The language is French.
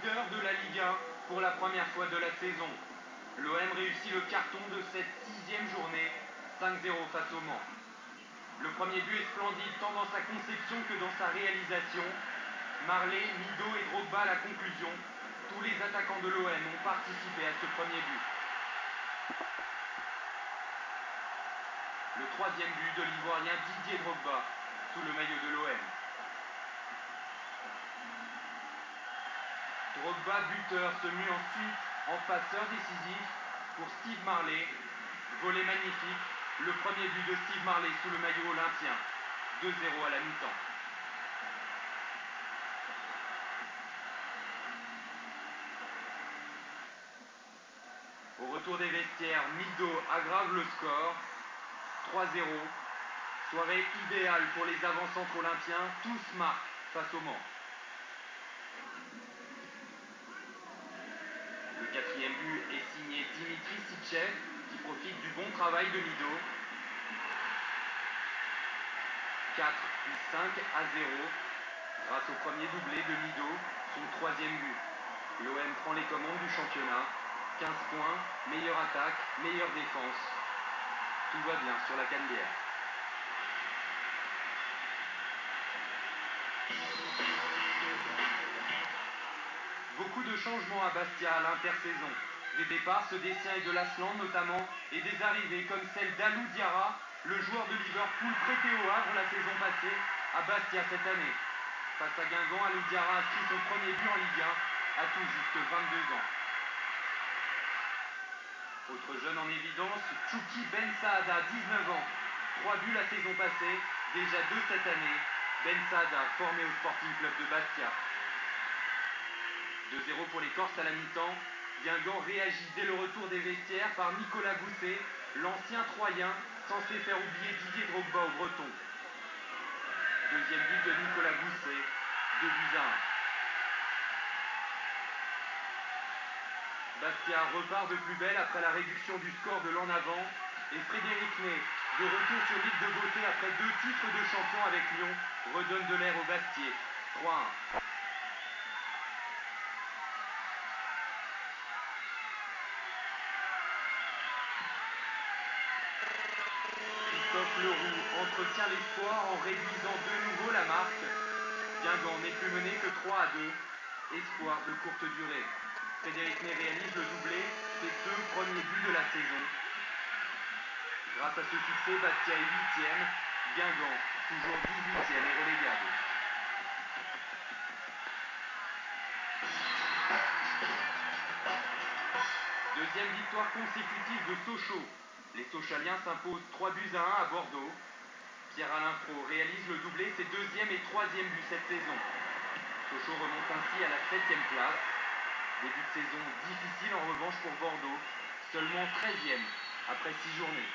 leader de la Ligue 1 pour la première fois de la saison. L'OM réussit le carton de cette 6e journée, 5-0 face au Mans. Le premier but est splendide tant dans sa conception que dans sa réalisation. Marley, Mido et Drogba à la conclusion. Tous les attaquants de l'OM ont participé à ce premier but. Le troisième but de l'Ivoirien Didier Drogba, sous le maillot de l'OM. Drogba, buteur, se mue ensuite en passeur décisif pour Steve Marley. Volet magnifique, le premier but de Steve Marley sous le maillot olympien. 2-0 à la mi-temps. Au retour des vestiaires, Mido aggrave le score. 3-0. Soirée idéale pour les avant-centres olympiens. Tous marquent face au Mans. Le quatrième but est signé Dimitri Sitchev qui profite du bon travail de Mido. 4 puis 5-0 grâce au premier doublé de Mido, son troisième but. L'OM prend les commandes du championnat. 15 points, meilleure attaque, meilleure défense. Tout va bien sur la Canebière. Beaucoup de changements à Bastia à l'intersaison. Des départs, ceux d'Essien et de Lasland notamment, et des arrivées comme celle d'Alou Diarra, le joueur de Liverpool prêté au Havre la saison passée, à Bastia cette année. Face à Guingamp, Alou Diarra inscrit son premier but en Ligue 1 à tout juste 22 ans. Autre jeune en évidence, Chouki Ben Saada, 19 ans. 3 buts la saison passée, déjà 2 cette année. Ben Saada, formé au Sporting Club de Bastia. 2-0 pour les Corses à la mi-temps. Guingamp réagit dès le retour des vestiaires par Nicolas Gousset, l'ancien Troyen, censé faire oublier Didier Drogba au Breton. Deuxième but de Nicolas Gousset, 2-1. Bastia repart de plus belle après la réduction du score de l'an avant. Et Frédéric Ney, de retour sur l'île de beauté après 2 titres de champion avec Lyon, redonne de l'air au Bastier. 3-1. Christophe Leroux entretient l'espoir en réduisant de nouveau la marque. Guingamp n'est plus mené que 3-2. Espoir de courte durée. Frédéric Ney réalise le doublé, ses 2 premiers buts de la saison. Grâce à ce succès, Bastia est 8e, Guingamp, toujours 18e et relégable. Deuxième victoire consécutive de Sochaux. Les Sochaliens s'imposent 3-1 à Bordeaux. Pierre-Alain Frot réalise le doublé, ses 2e et 3e buts cette saison. Sochaux remonte ainsi à la 7e place. Début de saison difficile en revanche pour Bordeaux, seulement 13e après 6 journées.